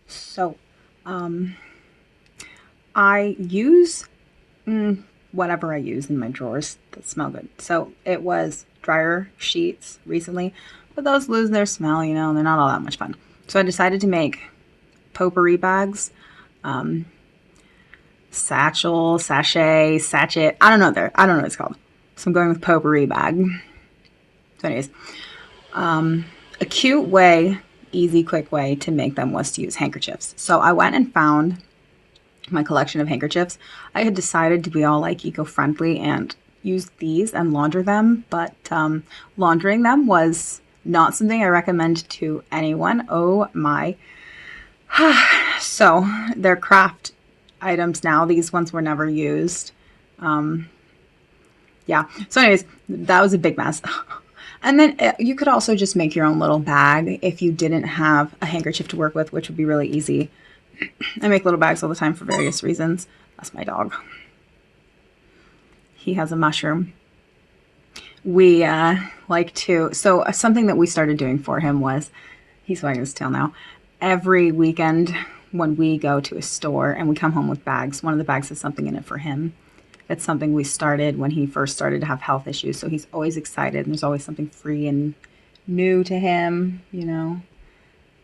So I use whatever I use in my drawers that smell good. So it was dryer sheets recently, but those lose their smell, you know, and they're not all that much fun. So I decided to make potpourri bags, satchel, sachet, sachet. I don't know what it's called. So I'm going with potpourri bag. So anyways, a cute way, easy, quick way to make them was to use handkerchiefs. So I went and found my collection of handkerchiefs. I had decided to be all like eco-friendly and use these and launder them, but laundering them was not something I recommend to anyone. Oh my. So they're craft items now. These ones were never used. Yeah. So anyways, that was a big mess. And then you could also just make your own little bag if you didn't have a handkerchief to work with, which would be really easy. I make little bags all the time for various reasons. That's my dog. He has a mushroom. We like to, so something that we started doing for him was, he's wagging his tail now, every weekend when we go to a store and we come home with bags, one of the bags has something in it for him. It's something we started when he first started to have health issues. So he's always excited and there's always something free and new to him, you know.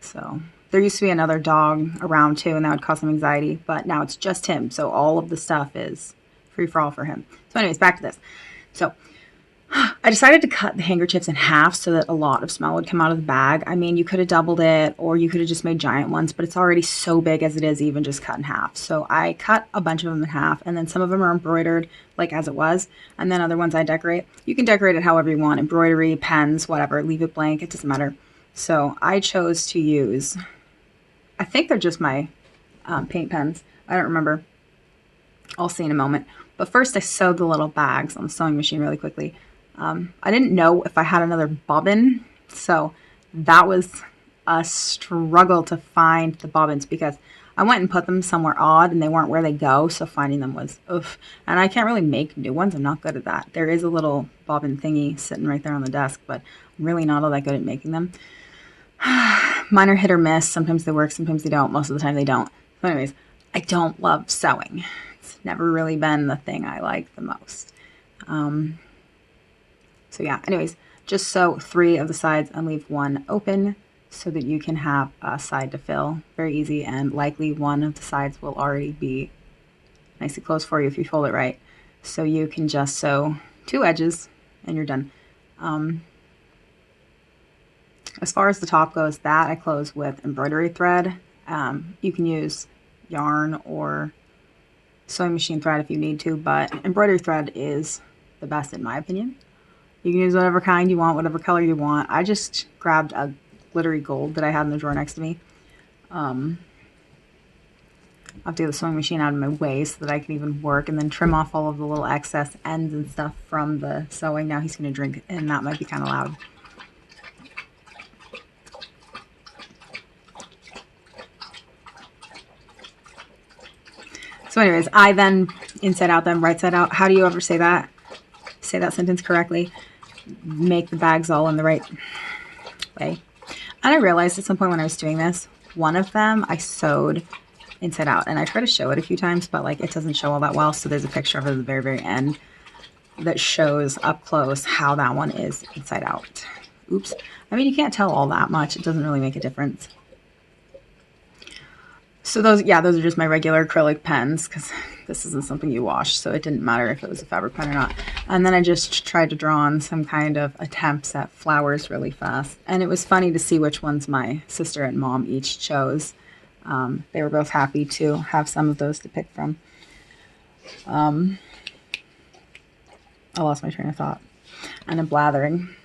So there used to be another dog around too, and that would cause some anxiety, but now it's just him. So all of the stuff is free for all for him. So anyways, back to this. So I decided to cut the handkerchiefs in half so that a lot of smell would come out of the bag. I mean, you could have doubled it or you could have just made giant ones, but it's already so big as it is, even just cut in half. So I cut a bunch of them in half, and then some of them are embroidered like as it was, and then other ones I decorate. You can decorate it however you want, embroidery, pens, whatever, leave it blank, it doesn't matter. So I chose to use, I think they're just my paint pens. I don't remember. I'll see in a moment. But first I sewed the little bags on the sewing machine really quickly. I didn't know if I had another bobbin, so that was a struggle to find the bobbins because I went and put them somewhere odd and they weren't where they go, so finding them was oof. And I can't really make new ones. I'm not good at that. There is a little bobbin thingy sitting right there on the desk, but I'm really not all that good at making them. Mine are hit or miss. Sometimes they work, sometimes they don't. Most of the time they don't. So anyways, I don't love sewing. It's never really been the thing I like the most. So yeah, anyways, just sew 3 of the sides and leave 1 open so that you can have a side to fill. Very easy, and likely one of the sides will already be nicely closed for you if you fold it right. So you can just sew 2 edges and you're done. As far as the top goes, that I close with embroidery thread. You can use yarn or sewing machine thread if you need to, but embroidery thread is the best in my opinion. You can use whatever kind you want, whatever color you want. I just grabbed a glittery gold that I had in the drawer next to me. I'll have to get the sewing machine out of my way so that I can even work, and then trim off all of the little excess ends and stuff from the sewing. Now he's going to drink, and that might be kind of loud. So anyways, I then inside out, then right side out. How do you ever say that? Say that sentence correctly. Make the bags all in the right way. And I realized at some point when I was doing this, one of them I sewed inside out, and I try to show it a few times, but like it doesn't show all that well. So there's a picture of it at the very, very end that shows up close how that one is inside out. Oops. I mean, you can't tell all that much. It doesn't really make a difference. So those are just my regular acrylic pens because this isn't something you wash, so it didn't matter if it was a fabric pen or not. And then I just tried to draw on some kind of attempts at flowers really fast. And it was funny to see which ones my sister and mom each chose. They were both happy to have some of those to pick from. I lost my train of thought. And I'm blathering.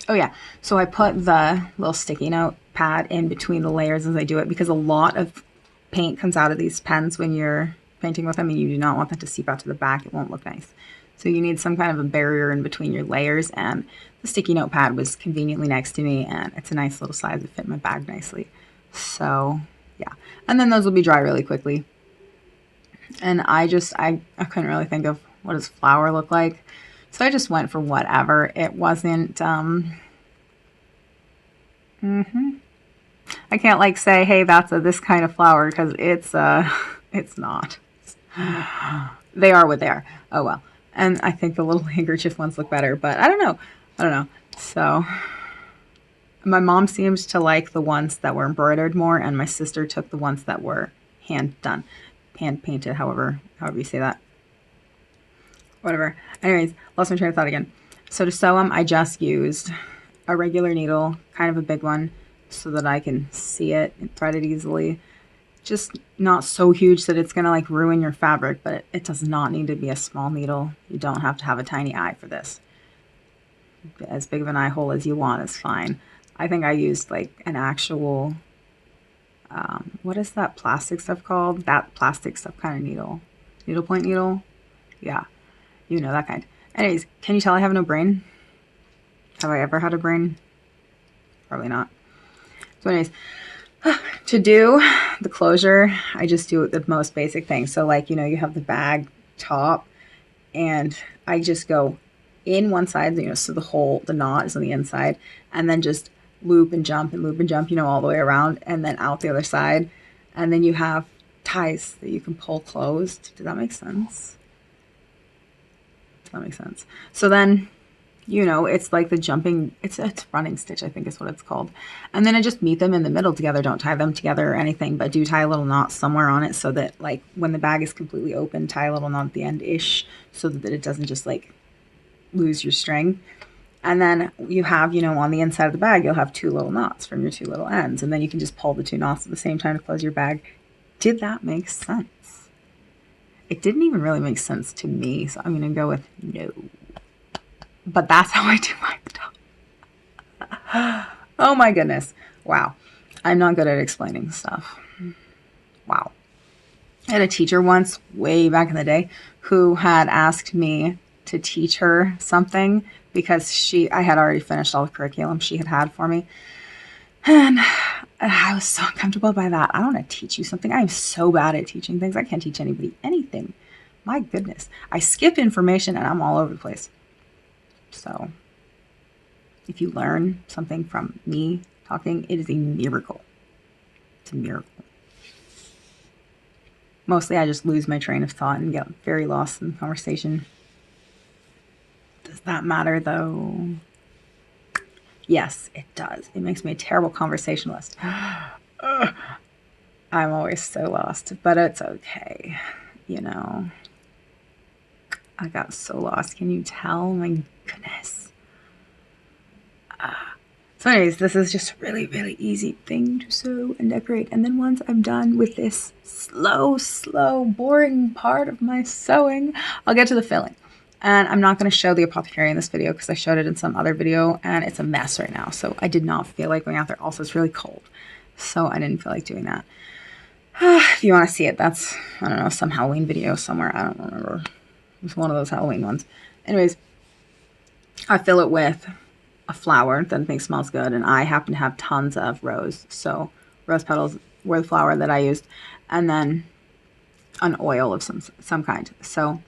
Oh yeah, so I put the little sticky note pad in between the layers as I do it because a lot of paint comes out of these pens when you're painting with them, and you do not want that to seep out to the back. It won't look nice. So you need some kind of a barrier in between your layers, and the sticky note pad was conveniently next to me, and it's a nice little size. It fit in my bag nicely. So yeah, and then those will be dry really quickly. And I couldn't really think of what does flower look like. So I just went for whatever. It wasn't, I can't like say, hey, that's this kind of flower, because it's not. They are what they are. Oh well. And I think the little handkerchief ones look better, but I don't know. I don't know. So my mom seems to like the ones that were embroidered more, and my sister took the ones that were hand done, hand painted, however you say that. Whatever. Anyways, lost my train of thought again. So to sew them, I just used a regular needle, kind of a big one, so that I can see it and thread it easily. Just not so huge that it's going to like ruin your fabric, but it does not need to be a small needle. You don't have to have a tiny eye for this. As big of an eye hole as you want is fine. I think I used like an actual, what is that plastic stuff called? That plastic stuff kind of needle. Needlepoint needle? Yeah, you know, that kind. Anyways, can you tell I have no brain? Have I ever had a brain? Probably not. So anyways, to do the closure, I just do the most basic thing. So like, you know, you have the bag top, and I just go in one side, you know, so the knot is on the inside, and then just loop and jump, you know, all the way around, and then out the other side. And then you have ties that you can pull closed. Does that make sense? Does that make sense? So then, you know, it's like the jumping, it's running stitch, I think is what it's called. And then I just meet them in the middle together. Don't tie them together or anything, but do tie a little knot somewhere on it, so that like when the bag is completely open, tie a little knot at the end-ish, so that it doesn't just like lose your string. And then you have, you know, on the inside of the bag, you'll have two little knots from your two little ends. And then you can just pull the two knots at the same time to close your bag. Did that make sense? It didn't even really make sense to me, so I'm going to go with no. But that's how I do my stuff. Oh my goodness. Wow. I'm not good at explaining stuff. Wow. I had a teacher once, way back in the day, who had asked me to teach her something because I had already finished all the curriculum she had for me. And I was so uncomfortable by that. I don't want to teach you something. I am so bad at teaching things. I can't teach anybody anything. My goodness. I skip information and I'm all over the place. So if you learn something from me talking, it is a miracle. It's a miracle. Mostly I just lose my train of thought and get very lost in the conversation. Does that matter though? Yes, it does. It makes me a terrible conversationalist. I'm always so lost, but it's okay. You know, I got so lost. Can you tell? My goodness. So anyways, this is just a really, really easy thing to sew and decorate. And then once I'm done with this slow, boring part of my sewing, I'll get to the filling. And I'm not going to show the apothecary in this video because I showed it in some other video and it's a mess right now. So I did not feel like going out there. Also, it's really cold. So I didn't feel like doing that. If you want to see it, that's, I don't know, some Halloween video somewhere. I don't remember. It's one of those Halloween ones. Anyways, I fill it with a flower that I think smells good. And I happen to have tons of rose. So rose petals were the flower that I used. And then an oil of some kind. So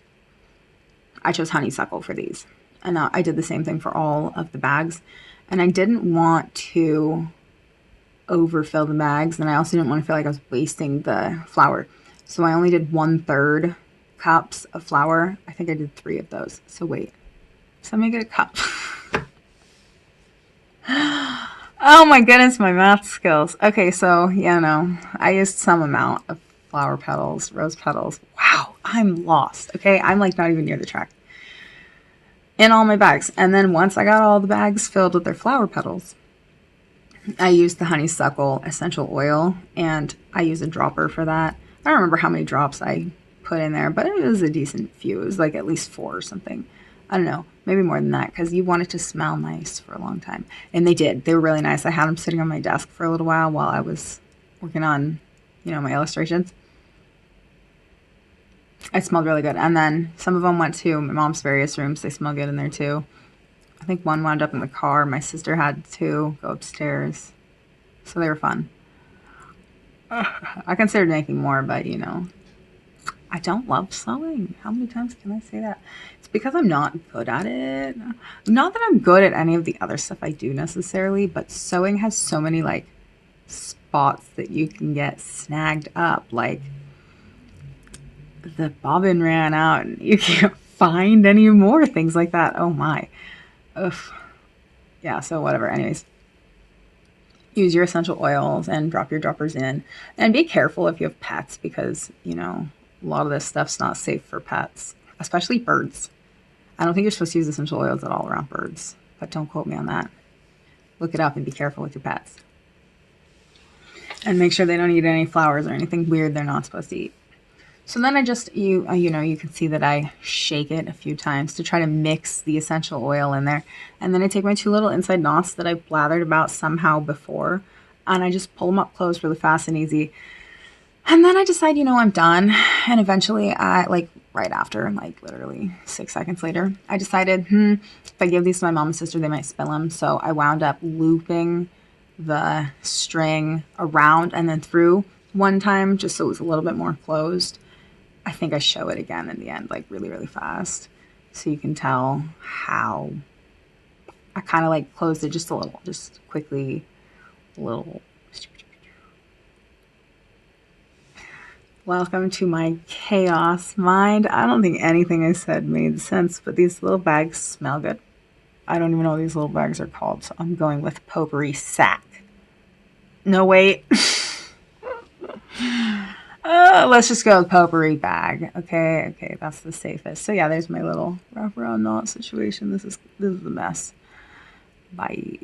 I chose honeysuckle for these. And I did the same thing for all of the bags. And I didn't want to overfill the bags. And I also didn't want to feel like I was wasting the flour. So I only did 1/3 cups of flour. I think I did 3 of those. So wait. So let me get a cup. Oh my goodness, my math skills. Okay, so, you know, I used some amount of flower petals, rose petals. Wow, I'm lost. Okay, I'm like not even near the track. In all my bags. And then once I got all the bags filled with their flower petals, I used the honeysuckle essential oil, and I used a dropper for that. I don't remember how many drops I put in there, but it was a decent few. It was like at least 4 or something. I don't know, maybe more than that, because you want it to smell nice for a long time. And they did. They were really nice. I had them sitting on my desk for a little while I was working on, you know, my illustrations. It smelled really good. And then some of them went to my mom's various rooms. They smell good in there too. I think one wound up in the car. My sister had 2 go upstairs. So they were fun. I considered making more, but you know, I don't love sewing. How many times can I say that? It's because I'm not good at it. Not that I'm good at any of the other stuff I do necessarily, but sewing has so many like spots that you can get snagged up, like the bobbin ran out and you can't find any more things like that. Oh my. Ugh. Yeah, so whatever. Anyways, use your essential oils and drop your droppers in. And be careful if you have pets because, a lot of this stuff's not safe for pets, especially birds. I don't think you're supposed to use essential oils at all around birds, but don't quote me on that. Look it up and be careful with your pets. And make sure they don't eat any flowers or anything weird they're not supposed to eat. So then I just, you can see that I shake it a few times to try to mix the essential oil in there. And then I take my 2 little inside knots that I blathered about somehow before, and I just pull them up close really fast and easy. And then I decide, I'm done. And eventually right after, literally 6 seconds later, I decided, if I give these to my mom and sister, they might spill them. So I wound up looping the string around and then through one time, just so it was a little bit more closed. I think I show it again in the end, really, really fast. So you can tell how I kind of closed it just a little, just quickly, a little. Welcome to my chaos mind. I don't think anything I said made sense, but these little bags smell good. I don't even know what these little bags are called, so I'm going with Potpourri Satchel. No, wait. Let's just go with Potpourri bag. Okay, that's the safest. So yeah, there's my little wraparound knot situation. This is a mess. Bye.